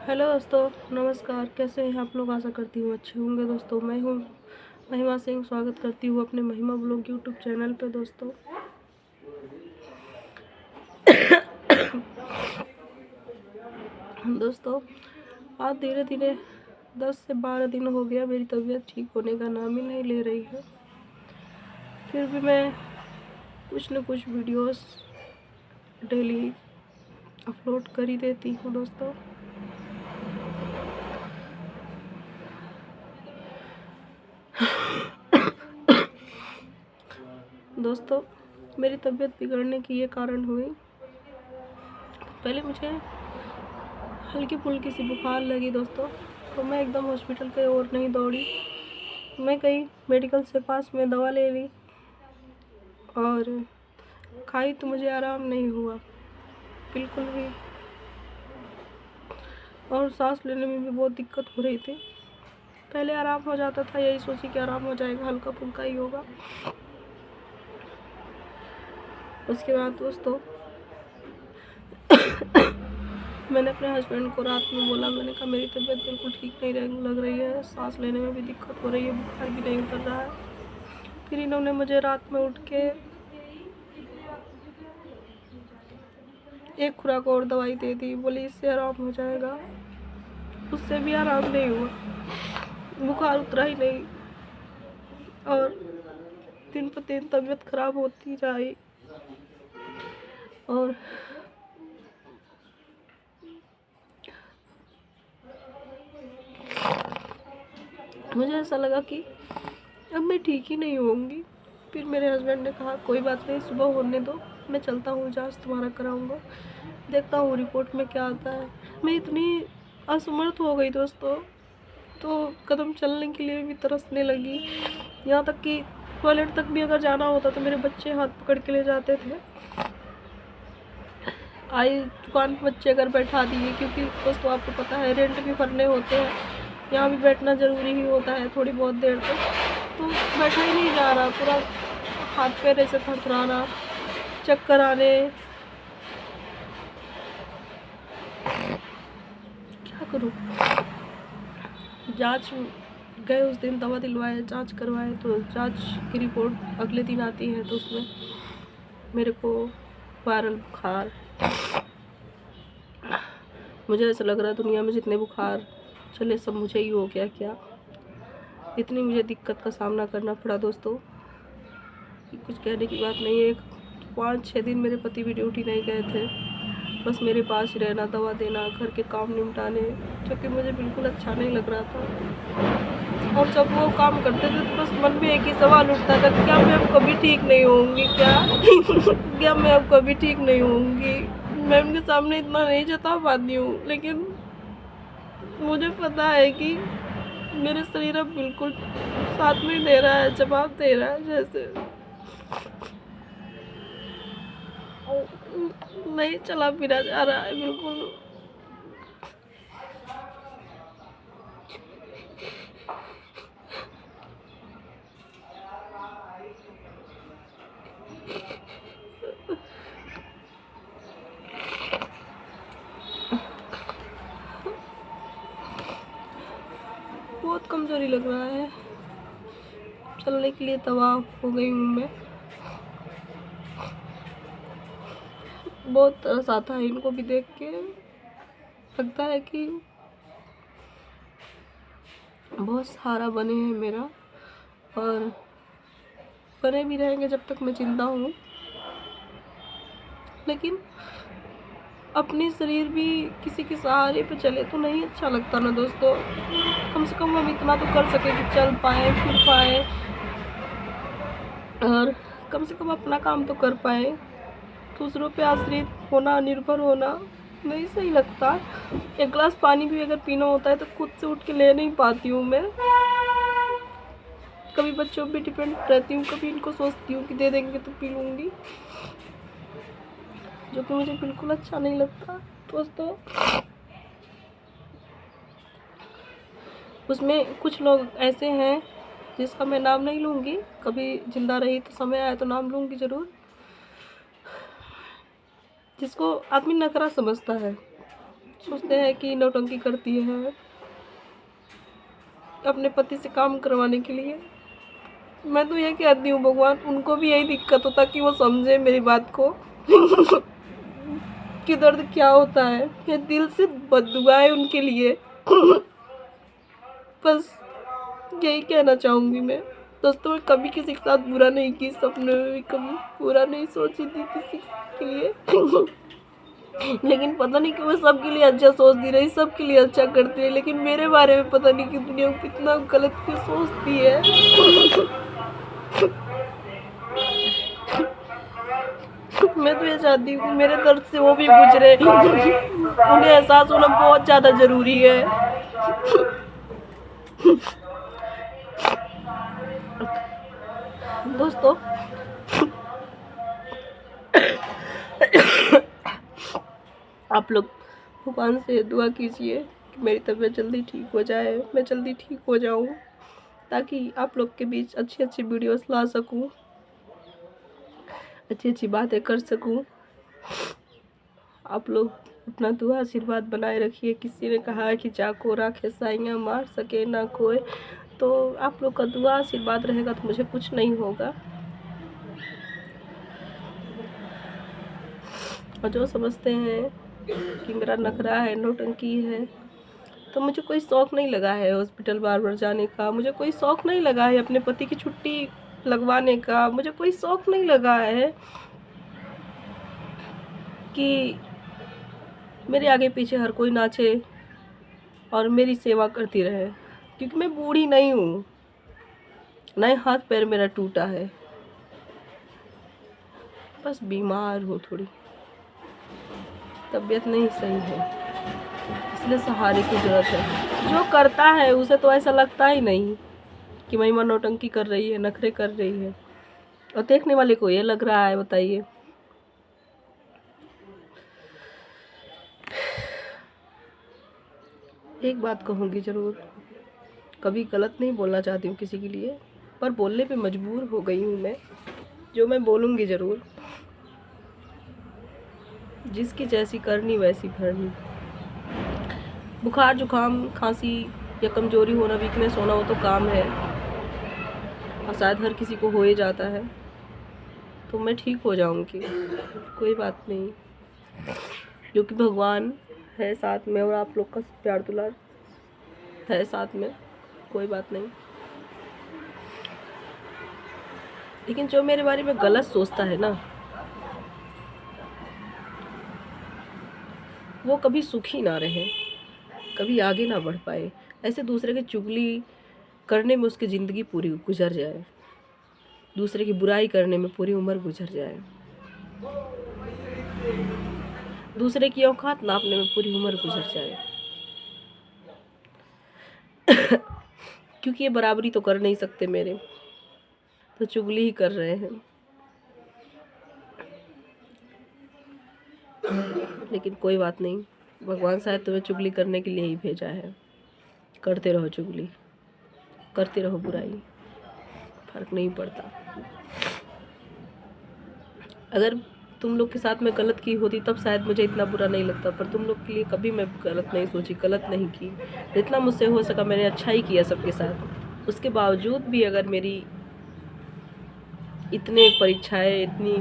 Hello दोस्तों, नमस्कार। कैसे हैं आप लोग? आशा करती हूँ अच्छे होंगे। दोस्तों, मैं हूँ महिमा सिंह। स्वागत करती हूँ अपने महिमा ब्लॉग यूट्यूब चैनल पे। दोस्तों दोस्तों आज धीरे धीरे 10 से 12 दिन हो गया, मेरी तबीयत ठीक होने का नाम ही नहीं ले रही है। फिर भी मैं कुछ न कुछ वीडियोस डेली अपलोड कर ही देती हूँ। दोस्तों मेरी तबीयत बिगड़ने की ये कारण हुई। पहले मुझे हल्की फुल्की सी बुखार लगी दोस्तों, तो मैं एकदम हॉस्पिटल के ओर नहीं दौड़ी। मैं गई मेडिकल से पास में, दवा ले ली और खाई तो मुझे आराम नहीं हुआ बिल्कुल भी, और सांस लेने में भी बहुत दिक्कत हो रही थी। पहले आराम हो जाता था, यही सोची कि आराम हो जाएगा, हल्का फुल्का ही होगा। उसके बाद दोस्तों मैंने अपने हस्बैंड को रात में बोला, मैंने कहा मेरी तबीयत बिल्कुल ठीक नहीं लग रही है, सांस लेने में भी दिक्कत हो रही है, बुखार भी नहीं उतर रहा है। फिर इन्होंने मुझे रात में उठ के एक खुराक और दवाई दे दी, बोली इससे आराम हो जाएगा। उससे भी आराम नहीं हुआ, बुखार उतरा ही नहीं और दिन पर दिन तबीयत खराब होती जाए। और मुझे ऐसा लगा कि अब मैं ठीक ही नहीं होंगी। फिर मेरे हस्बैंड ने कहा कोई बात नहीं, सुबह होने दो, मैं चलता हूँ, जांच तुम्हारा कराऊंगा, देखता हूँ रिपोर्ट में क्या आता है। मैं इतनी असमर्थ हो गई दोस्तों, तो कदम चलने के लिए भी तरसने लगी। यहाँ तक कि टॉयलेट तक भी अगर जाना होता तो मेरे बच्चे हाथ पकड़ के ले जाते थे। आई दुकान पर बच्चे अगर बैठा दिए, क्योंकि दोस्तों आपको पता है रेंट भी भरने होते हैं, यहाँ भी बैठना ज़रूरी ही होता है थोड़ी बहुत देर तक, तो बैठा ही नहीं जा रहा। पूरा हाथ पैर ऐसे थरथराना, चक्कर आने, क्या करूँ। जांच गए उस दिन, दवा दिलवाए, जांच करवाए, तो जांच की रिपोर्ट अगले दिन आती है, तो उसमें मेरे को वायरल बुखार। मुझे ऐसा लग रहा है दुनिया में जितने बुखार चले सब मुझे ही हो गया क्या। इतनी मुझे दिक्कत का सामना करना पड़ा दोस्तों, कुछ कहने की बात नहीं है। 5-6 दिन मेरे पति भी ड्यूटी नहीं गए थे, बस मेरे पास ही रहना, दवा देना, घर के काम निपटाने, जो कि मुझे बिल्कुल अच्छा नहीं लग रहा था। और जब वो काम करते थे तो बस मन में एक ही सवाल उठता था, क्या मैं अब कभी ठीक नहीं होंगी क्या क्या मैं अब कभी ठीक नहीं होंगी। मैं उनके सामने इतना नहीं जता पाती हूँ, लेकिन मुझे पता है कि मेरे शरीर अब बिल्कुल साथ में दे रहा है, जवाब दे रहा है, जैसे नहीं चला फिरा जा रहा है बिल्कुल। बहुत कमजोरी लग रहा है, चलने के लिए तबाह हो गई हूँ मैं। बहुत तरस आता है इनको भी देख के, लगता है कि बहुत सहारा बने हैं मेरा, और बने भी रहेंगे जब तक मैं जिंदा हूँ। लेकिन अपनी शरीर भी किसी के सहारे पे चले तो नहीं अच्छा लगता ना दोस्तों। कम से कम हम इतना तो कर सके कि चल पाए, फिर पाए, और कम से कम अपना काम तो कर पाए। दूसरों पे आश्रित होना, निर्भर होना नहीं सही लगता। एक गिलास पानी भी अगर पीना होता है तो खुद से उठ के ले नहीं पाती हूँ मैं। कभी बच्चों पे डिपेंड रहती हूँ, कभी इनको सोचती हूँ कि दे देंगे तो पी लूँगी, जो कि मुझे बिल्कुल अच्छा नहीं लगता दोस्तों। उसमें कुछ लोग ऐसे हैं जिसका मैं नाम नहीं लूँगी, कभी जिंदा रही तो समय आया तो नाम लूँगी ज़रूर, जिसको आदमी नखरा समझता है, सोचते हैं कि नौटंकी करती है अपने पति से काम करवाने के लिए। मैं तो ये कहती हूँ भगवान उनको भी यही दिक्कत होता कि वो समझे मेरी बात को कि दर्द क्या होता है। ये दिल से बद्दुआ है उनके लिए। बस यही कहना चाहूँगी मैं। दोस्तों मैं कभी किसी के साथ बुरा नहीं की, सपने में भी कभी बुरा नहीं सोची थी किसी के लिए। लेकिन पता नहीं क्यों मैं सबके लिए अच्छा सोचती रही, सबके लिए अच्छा करती रही, लेकिन मेरे बारे में पता नहीं कि दुनिया कितना गलत क्यों सोचती है। मैं तो ये चाहती हूँ कि मेरे दर्द से वो भी गुजरे। उन्हें एहसास होना बहुत ज़्यादा ज़रूरी है। दोस्तों आप लोग भगवान से दुआ कीजिए कि मेरी तबीयत जल्दी ठीक हो जाए, मैं जल्दी ठीक हो जाऊँ, ताकि आप लोग के बीच अच्छी अच्छी वीडियोस ला सकूँ, अच्छी अच्छी बातें कर सकूँ। आप लोग अपना दुआ आशीर्वाद बनाए रखिए। किसी ने कहा है कि चाको राखे साइयाँ मार सके ना कोई, तो आप लोग का दुआ आशीर्वाद रहेगा तो मुझे कुछ नहीं होगा। और जो समझते हैं कि मेरा नखरा है, नौटंकी है, तो मुझे कोई शौक़ नहीं लगा है हॉस्पिटल बार बार जाने का, मुझे कोई शौक़ नहीं लगा है अपने पति की छुट्टी लगवाने का, मुझे कोई शौक़ नहीं लगा है कि मेरे आगे पीछे हर कोई नाचे और मेरी सेवा करती रहे, क्योंकि मैं बूढ़ी नहीं हूँ, ना ही हाथ पैर मेरा टूटा है, बस बीमार हूँ, थोड़ी तबीयत नहीं सही है, इसलिए सहारे की ज़रूरत है। जो करता है उसे तो ऐसा लगता ही नहीं कि महिमा नौटंकी कर रही है, नखरे कर रही है, और देखने वाले को ये लग रहा है। बताइए। एक बात कहूँगी ज़रूर, कभी गलत नहीं बोलना चाहती हूँ किसी के लिए, पर बोलने पे मजबूर हो गई हूँ मैं, जो मैं बोलूँगी ज़रूर। जिसकी जैसी करनी वैसी भरनी। बुखार जुकाम खांसी या कमजोरी होना, वीकनेस होना, वो तो काम है और शायद हर किसी को हो ही जाता है, तो मैं ठीक हो जाऊंगी, कोई बात नहीं, क्योंकि भगवान है साथ में और आप लोग का प्यार दुलार है साथ में, कोई बात नहीं। लेकिन जो मेरे बारे में गलत सोचता है ना, वो कभी सुखी ना रहे, कभी आगे ना बढ़ पाए। ऐसे दूसरे की चुगली करने में उसकी ज़िंदगी पूरी गुजर जाए, दूसरे की बुराई करने में पूरी उम्र गुजर जाए, दूसरे की औकात नापने में पूरी उम्र गुजर जाए। क्योंकि ये बराबरी तो कर नहीं सकते मेरे, तो चुगली ही कर रहे हैं। लेकिन कोई बात नहीं, भगवान शायद तुम्हें चुगली करने के लिए ही भेजा है। करते रहो चुगली, करते रहो बुराई, फर्क नहीं पड़ता। अगर तुम लोग के साथ मैं गलत की होती तब शायद मुझे इतना बुरा नहीं लगता, पर तुम लोग के लिए कभी मैं गलत नहीं सोची, गलत नहीं की। जितना मुझसे हो सका मैंने अच्छा ही किया सबके साथ। उसके बावजूद भी अगर मेरी इतने परीक्षाएं इतनी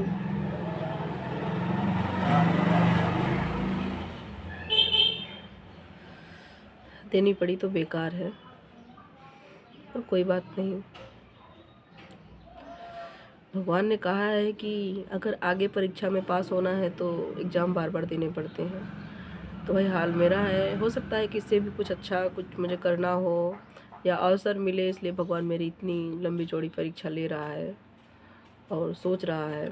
देनी पड़ी तो बेकार है, और कोई बात नहीं। भगवान ने कहा है कि अगर आगे परीक्षा में पास होना है तो एग्ज़ाम बार बार देने पड़ते हैं, तो वही हाल मेरा है। हो सकता है कि इससे भी कुछ अच्छा कुछ मुझे करना हो या अवसर मिले, इसलिए भगवान मेरी इतनी लंबी चौड़ी परीक्षा ले रहा है और सोच रहा है।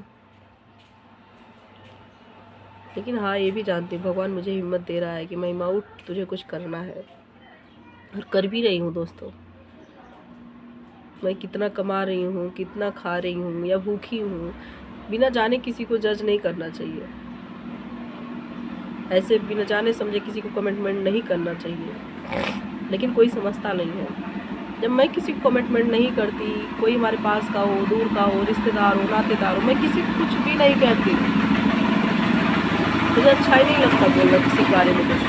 लेकिन हाँ, ये भी जानती हूँ भगवान मुझे हिम्मत दे रहा है कि महिमा उठ, तुझे कुछ करना है, और कर भी रही हूँ। दोस्तों, मैं कितना कमा रही हूँ, कितना खा रही हूँ या भूखी हूँ, बिना जाने किसी को जज नहीं करना चाहिए। ऐसे बिना जाने समझे किसी को कमिटमेंट नहीं करना चाहिए, लेकिन कोई समझता नहीं है। जब मैं किसी को कमिटमेंट नहीं करती, कोई हमारे पास का हो, दूर का हो, रिश्तेदार हो, नातेदार हो, मैं किसी को कुछ भी नहीं कहती। मुझे अच्छा ही नहीं लगता बोलना किसी के बारे में कुछ।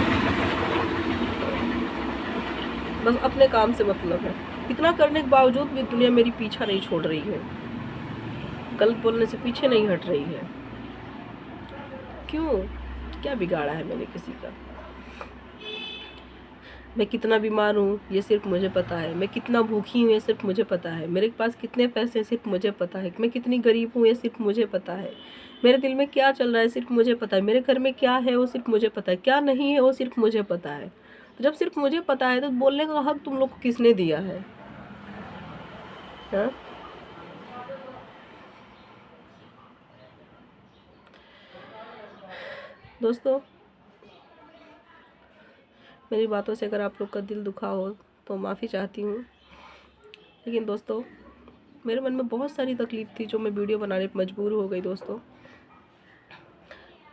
बस अपने काम से मतलब है। इतना करने के बावजूद भी दुनिया मेरी पीछा नहीं छोड़ रही है, गलत बोलने से पीछे नहीं हट रही है। क्यों? क्या बिगाड़ा है मैंने किसी का? मैं कितना बीमार हूँ ये सिर्फ मुझे पता है, मैं कितना भूखी हूँ ये सिर्फ मुझे पता है, मेरे पास कितने पैसे हैं सिर्फ मुझे पता है, मैं कितनी गरीब हूँ ये सिर्फ मुझे पता है, मेरे दिल में क्या चल रहा है सिर्फ मुझे पता है, मेरे घर में क्या है वो सिर्फ मुझे पता है, क्या नहीं है वो सिर्फ मुझे पता है। तो जब सिर्फ मुझे पता है तो बोलने का हक तुम लोग को किसने दिया है? हाँ? दोस्तों, मेरी बातों से अगर आप लोग का दिल दुखा हो तो माफ़ी चाहती हूँ। लेकिन दोस्तों, मेरे मन में बहुत सारी तकलीफ़ थी जो मैं वीडियो बनाने पर मजबूर हो गई दोस्तों।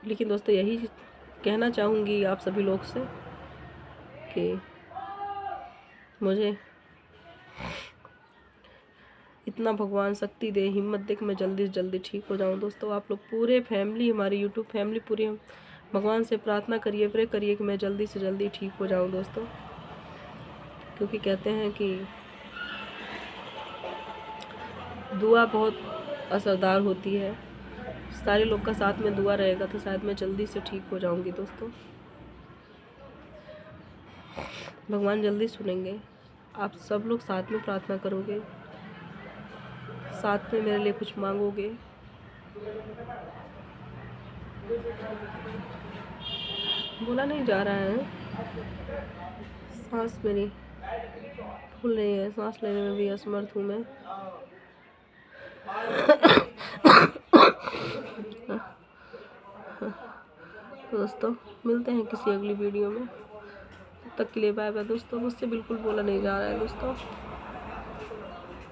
लेकिन दोस्तों, यही कहना चाहूँगी आप सभी लोग से कि मुझे इतना भगवान शक्ति दे, हिम्मत दे कि मैं जल्दी से जल्दी ठीक हो जाऊँ। दोस्तों, आप लोग पूरे फैमिली, हमारी यूट्यूब फैमिली पूरी, भगवान से प्रार्थना करिए, प्रे करिए कि मैं जल्दी से जल्दी ठीक हो जाऊँ दोस्तों। क्योंकि कहते हैं कि दुआ बहुत असरदार होती है। सारे लोग का साथ में दुआ रहेगा तो शायद मैं जल्दी से ठीक हो जाऊंगी दोस्तों। भगवान जल्दी सुनेंगे। आप सब लोग साथ में प्रार्थना करोगे, साथ में मेरे लिए कुछ मांगोगे। बोला नहीं जा रहा है, सांस मेरी फूल रही है, सांस लेने में भी असमर्थ हूँ मैं। दोस्तों, मिलते हैं किसी अगली वीडियो में, तब तक के लिए बाय बाय दोस्तों। मुझसे बिल्कुल बोला नहीं जा रहा है दोस्तों।